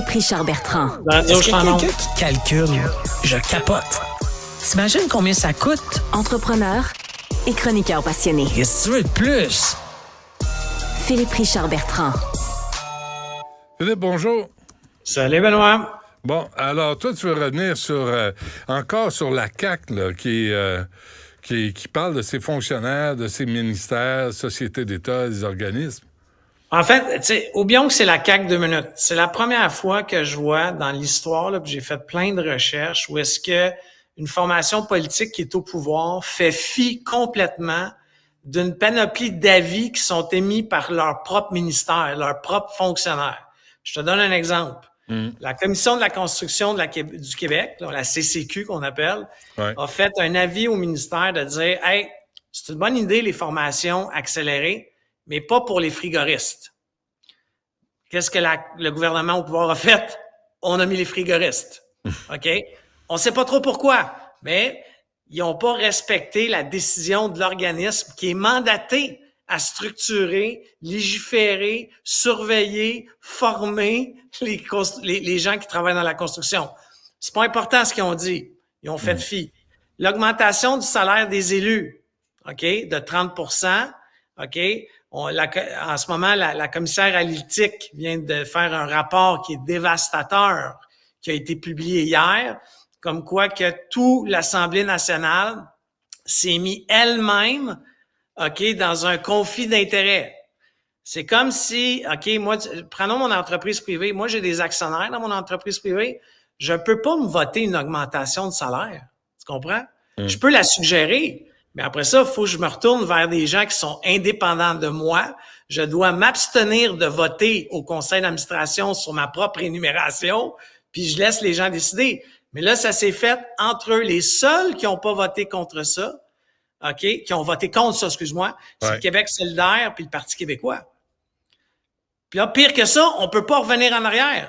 Richard Bertrand. Est-ce qu'il y a quelqu'un qui calcule? Je capote. T'imagines combien ça coûte? Entrepreneur et chroniqueur passionné. Qu'est-ce que tu veux de plus? Philippe Richard Bertrand. Philippe, bonjour. Salut, Benoît. Bon, alors, toi, tu veux revenir encore sur la CAQ, là, qui parle de ses fonctionnaires, de ses ministères, sociétés d'État, des organismes. En fait, tu sais, oublions que c'est la CAQ 2 minutes. C'est la première fois que je vois dans l'histoire, là, puis j'ai fait plein de recherches, où est-ce que une formation politique qui est au pouvoir fait fi complètement d'une panoplie d'avis qui sont émis par leur propre ministère, leurs propres fonctionnaires. Je te donne un exemple. La Commission de la construction du Québec, là, la CCQ qu'on appelle, a fait un avis au ministère de dire « Hey, c'est une bonne idée les formations accélérées, mais pas pour les frigoristes. » Qu'est-ce que le gouvernement au pouvoir a fait? On a mis les frigoristes. OK? On sait pas trop pourquoi, mais ils n'ont pas respecté la décision de l'organisme qui est mandaté à structurer, légiférer, surveiller, former les gens qui travaillent dans la construction. C'est pas important ce qu'ils ont dit. Ils ont fait fi. L'augmentation du salaire des élus, OK, de 30%, OK. En ce moment, la commissaire à l'éthique vient de faire un rapport qui est dévastateur, qui a été publié hier, comme quoi que toute l'Assemblée nationale s'est mis elle-même, OK, dans un conflit d'intérêts. C'est comme si, OK, moi, prenons mon entreprise privée. Moi, j'ai des actionnaires dans mon entreprise privée. Je peux pas me voter une augmentation de salaire. Tu comprends? Je peux la suggérer. Mais après ça, il faut que je me retourne vers des gens qui sont indépendants de moi. Je dois m'abstenir de voter au conseil d'administration sur ma propre rémunération, puis je laisse les gens décider. Mais là, ça s'est fait entre eux. Les seuls qui n'ont pas voté contre ça, OK, qui ont voté contre ça, excuse-moi, c'est le Québec solidaire puis le Parti québécois. Puis là, pire que ça, on peut pas revenir en arrière.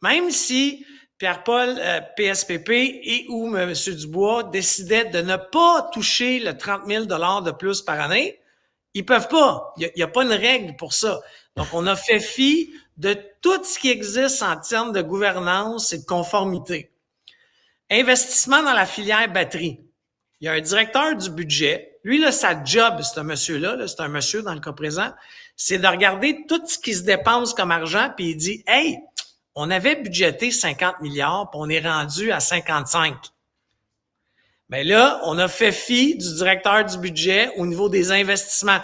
Même si Pierre-Paul, PSPP et ou M. Dubois décidaient de ne pas toucher le 30 000 $ de plus par année, ils peuvent pas. Il y a pas une règle pour ça. Donc, on a fait fi de tout ce qui existe en termes de gouvernance et de conformité. Investissement dans la filière batterie. Il y a un directeur du budget. Lui, là, sa job, c'est un monsieur-là, c'est un monsieur dans le cas présent, c'est de regarder tout ce qui se dépense comme argent, puis il dit « Hey, on avait budgété 50 milliards, puis on est rendu à 55. » Mais là, on a fait fi du directeur du budget au niveau des investissements.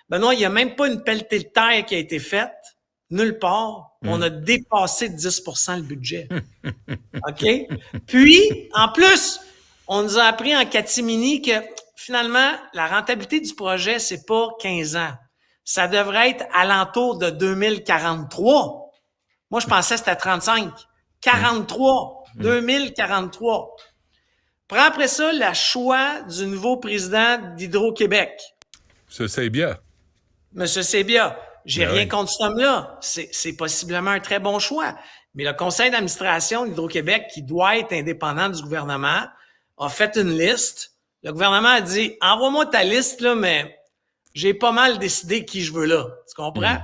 Benoît, il n'y a même pas une pelletée de terre qui a été faite, nulle part. On a dépassé de 10 % le budget. OK? Puis, en plus, on nous a appris en catimini que finalement, la rentabilité du projet, c'est pas 15 ans. Ça devrait être alentour de 2043. Moi, je pensais que c'était 35. 43. 2043. Prends après ça le choix du nouveau président d'Hydro-Québec. M. Sebia. M. Sebia. J'ai rien contre cet homme-là. C'est possiblement un très bon choix. Mais le conseil d'administration d'Hydro-Québec, qui doit être indépendant du gouvernement, a fait une liste. Le gouvernement a dit, envoie-moi ta liste, là, mais j'ai pas mal décidé qui je veux là. Tu comprends?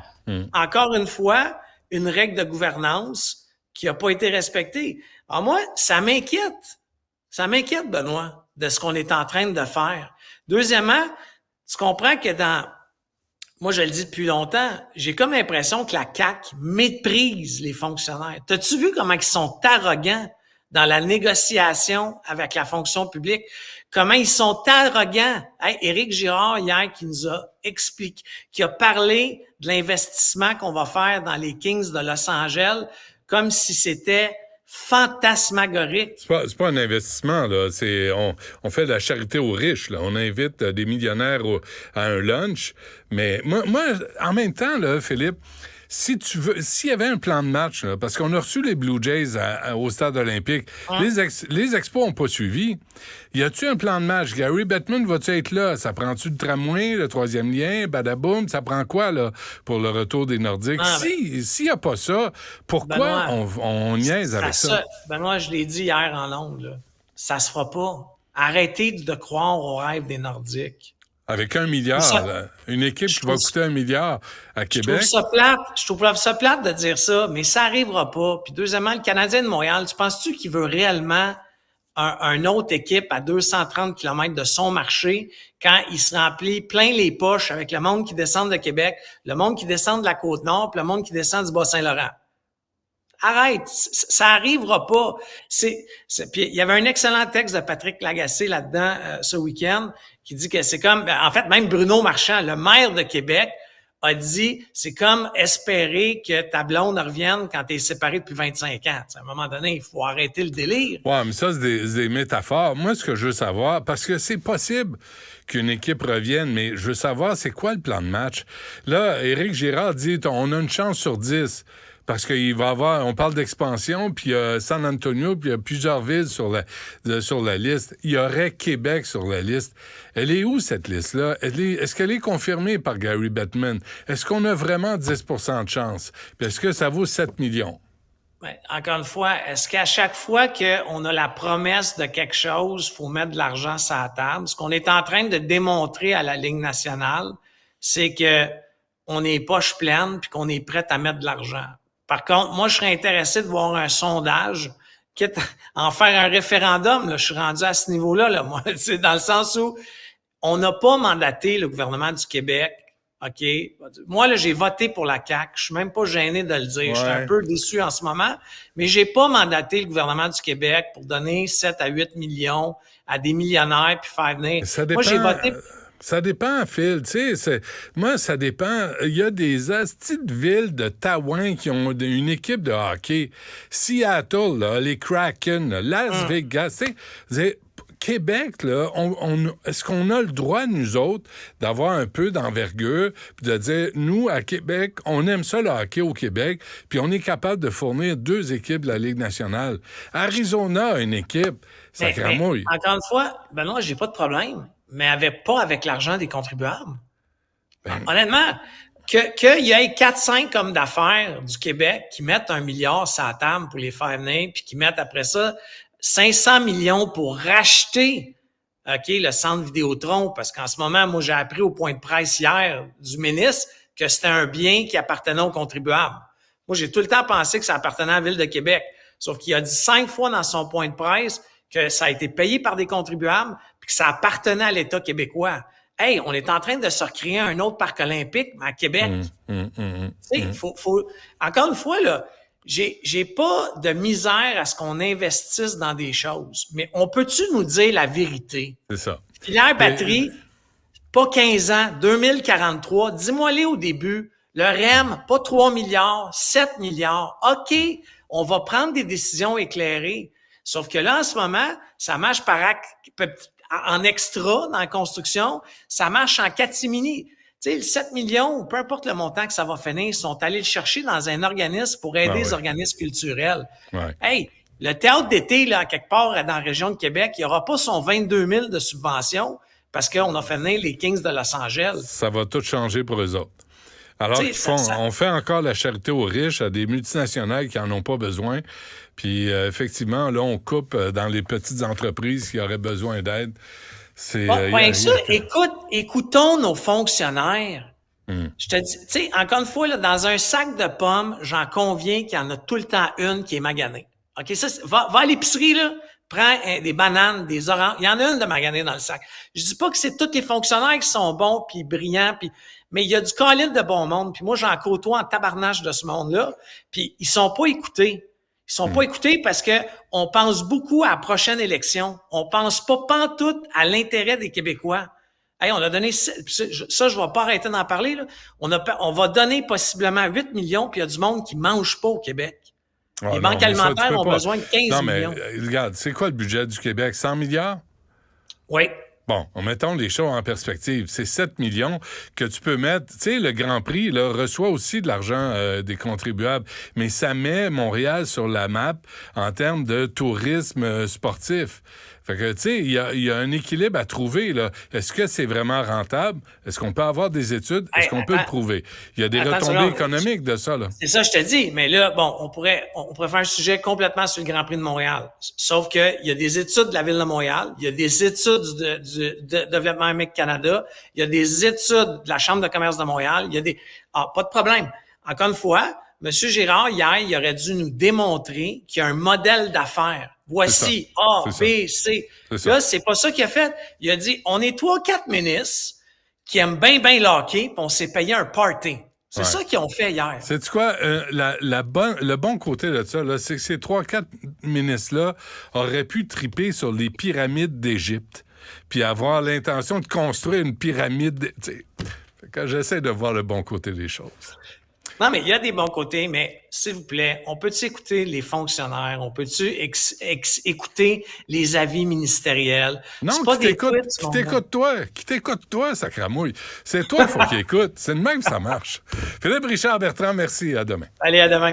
Encore une fois, une règle de gouvernance qui a pas été respectée. Alors moi, ça m'inquiète. Ça m'inquiète, Benoît, de ce qu'on est en train de faire. Deuxièmement, tu comprends que moi, je le dis depuis longtemps, j'ai comme l'impression que la CAQ méprise les fonctionnaires. T'as-tu vu comment ils sont arrogants dans la négociation avec la fonction publique? Comment ils sont arrogants? Hey, Éric Girard, hier, qui nous a expliqué, qui a parlé de l'investissement qu'on va faire dans les Kings de Los Angeles, comme si c'était fantasmagorique. C'est pas un investissement, là. On fait de la charité aux riches, là. On invite des millionnaires à un lunch. Mais moi, en même temps, là, Philippe, s'il y avait un plan de match, là, parce qu'on a reçu les Blue Jays au stade olympique, les Expos n'ont pas suivi. Y a-tu un plan de match? Gary Bettman, va-tu être là? Ça prend-tu le tramway, le 3e lien, badaboum? Ça prend quoi, là, pour le retour des Nordiques? S'il n'y a pas ça, pourquoi on niaise avec ça? Benoît, je l'ai dit hier en ondes, là. Ça se fera pas. Arrêtez de croire au rêve des Nordiques. Avec 1 milliard, là. Une équipe qui va coûter 1 milliard à Québec. Je trouve ça plate de dire ça, mais ça arrivera pas. Puis deuxièmement, le Canadien de Montréal, tu penses-tu qu'il veut réellement une autre équipe à 230 km de son marché quand il se remplit plein les poches avec le monde qui descend de Québec, le monde qui descend de la Côte-Nord, puis le monde qui descend du Bas-Saint-Laurent? Arrête, ça arrivera pas. Puis il y avait un excellent texte de Patrick Lagacé là-dedans ce week-end qui dit que c'est comme, en fait, même Bruno Marchand, le maire de Québec, a dit, c'est comme espérer que ta blonde revienne quand t'es séparé depuis 25 ans. T'sais, à un moment donné, il faut arrêter le délire. Ouais, mais ça, c'est des métaphores. Moi, ce que je veux savoir, parce que c'est possible qu'une équipe revienne, mais je veux savoir, c'est quoi le plan de match? Là, Éric Girard dit, on a une chance sur 10. Parce qu'il va avoir, on parle d'expansion, puis il y a San Antonio, puis il y a plusieurs villes sur la liste. Il y aurait Québec sur la liste. Elle est où, cette liste-là? Est-ce qu'elle est confirmée par Gary Bettman? Est-ce qu'on a vraiment 10 % de chance? Puis est-ce que ça vaut 7 millions? Ouais, encore une fois, est-ce qu'à chaque fois qu'on a la promesse de quelque chose, il faut mettre de l'argent sur la table? Ce qu'on est en train de démontrer à la Ligue nationale, c'est que on est poche pleine puis qu'on est prêt à mettre de l'argent. Par contre, moi, je serais intéressé de voir un sondage, quitte à en faire un référendum. Là, je suis rendu à ce niveau-là, là, moi, c'est dans le sens où on n'a pas mandaté le gouvernement du Québec. OK? Moi, là, j'ai voté pour la CAQ. Je suis même pas gêné de le dire. Ouais. Je suis un peu déçu en ce moment, mais j'ai pas mandaté le gouvernement du Québec pour donner 7 à 8 millions à des millionnaires puis faire venir. Ça dépend. Moi, j'ai voté... Ça dépend, Phil. Tu sais, moi, ça dépend. Il y a des petites villes de Taouin qui ont une équipe de hockey. Seattle, là, les Kraken, là, Las Vegas. Tu sais, Québec, là, est-ce qu'on a le droit, nous autres, d'avoir un peu d'envergure puis de dire, nous, à Québec, on aime ça, le hockey au Québec, puis on est capable de fournir 2 équipes de la Ligue nationale. Arizona a une équipe. Ça cramouille. Encore une fois, Benoît, j'ai pas de problème. Mais pas avec l'argent des contribuables. Honnêtement, qu'il y ait 4-5 hommes d'affaires du Québec qui mettent 1 milliard sur la table pour les faire venir, puis qui mettent après ça 500 millions pour racheter le centre Vidéotron, parce qu'en ce moment, moi, j'ai appris au point de presse hier du ministre que c'était un bien qui appartenait aux contribuables. Moi, j'ai tout le temps pensé que ça appartenait à la Ville de Québec. Sauf qu'il a dit 5 fois dans son point de presse que ça a été payé par des contribuables puis que ça appartenait à l'État québécois. Hey, on est en train de se recréer un autre parc olympique à Québec. Faut... Encore une fois, là, j'ai pas de misère à ce qu'on investisse dans des choses, mais on peut-tu nous dire la vérité? C'est ça. Filière batterie, pas 15 ans, 2043, dis-moi-les au début. Le REM, pas 3 milliards, 7 milliards. OK, on va prendre des décisions éclairées. Sauf que là, en ce moment, ça marche en extra dans la construction, ça marche en catimini. Tu sais, le 7 millions, ou peu importe le montant que ça va finir, ils sont allés le chercher dans un organisme pour aider les organismes culturels. Ouais. Hey, le théâtre d'été, là, quelque part dans la région de Québec, il n'y aura pas son 22 000 de subventions parce qu'on a fait venir les Kings de Los Angeles. Ça va tout changer pour eux autres. Alors on fait encore la charité aux riches, à des multinationales qui n'en ont pas besoin. Puis effectivement, là, on coupe dans les petites entreprises qui auraient besoin d'aide. Écoutons nos fonctionnaires. Je te dis, tu sais, encore une fois, là, dans un sac de pommes, j'en conviens qu'il y en a tout le temps une qui est maganée. OK, ça, va à l'épicerie, là, prends des bananes, des oranges. Il y en a une de maganée dans le sac. Je dis pas que c'est tous les fonctionnaires qui sont bons puis brillants, mais il y a du calibre de bon monde. Puis moi, j'en côtoie en tabarnache de ce monde-là. Puis ils sont pas écoutés. Ils sont pas écoutés parce que on pense beaucoup à la prochaine élection. On pense pas pantoute à l'intérêt des Québécois. Hey, on a donné ça, je vais pas arrêter d'en parler, là. On va donner possiblement 8 millions, puis il y a du monde qui mange pas au Québec. Les banques alimentaires ont besoin de 15 millions. Non, mais regarde, c'est quoi le budget du Québec? 100 milliards? Oui. Bon, mettons les choses en perspective. C'est 7 millions que tu peux mettre. Tu sais, le Grand Prix là, reçoit aussi de l'argent des contribuables, mais ça met Montréal sur la map en termes de tourisme sportif. Fait que, tu sais, il y a un équilibre à trouver, là. Est-ce que c'est vraiment rentable? Est-ce qu'on peut avoir des études? Est-ce qu'on peut le prouver? Il y a des retombées économiques de ça, là. C'est ça, je te dis. Mais là, bon, on pourrait faire un sujet complètement sur le Grand Prix de Montréal. Sauf que il y a des études de la Ville de Montréal, il y a des études du Développement économique Canada, il y a des études de la Chambre de commerce de Montréal, il y a des... Ah, pas de problème. Encore une fois, M. Girard, hier, il aurait dû nous démontrer qu'il y a un modèle d'affaires. Voici A, B, C. Là, c'est pas ça qu'il a fait. Il a dit, on est 3-4 ministres qui aiment bien le hockey, puis on s'est payé un party. C'est ça qu'ils ont fait hier. Sais-tu quoi? Le bon côté de ça, là, c'est que ces 3-4 ministres-là auraient pu triper sur les pyramides d'Égypte, puis avoir l'intention de construire une pyramide. Quand j'essaie de voir le bon côté des choses. Non, mais il y a des bons côtés, mais s'il vous plaît, on peut-tu écouter les fonctionnaires? On peut-tu écouter les avis ministériels? Non, c'est pas qui t'écoute toi, sacramouille. C'est toi qu'il faut qu'il écoute. C'est de même que ça marche. Philippe Richard Bertrand, merci. À demain. Allez, à demain.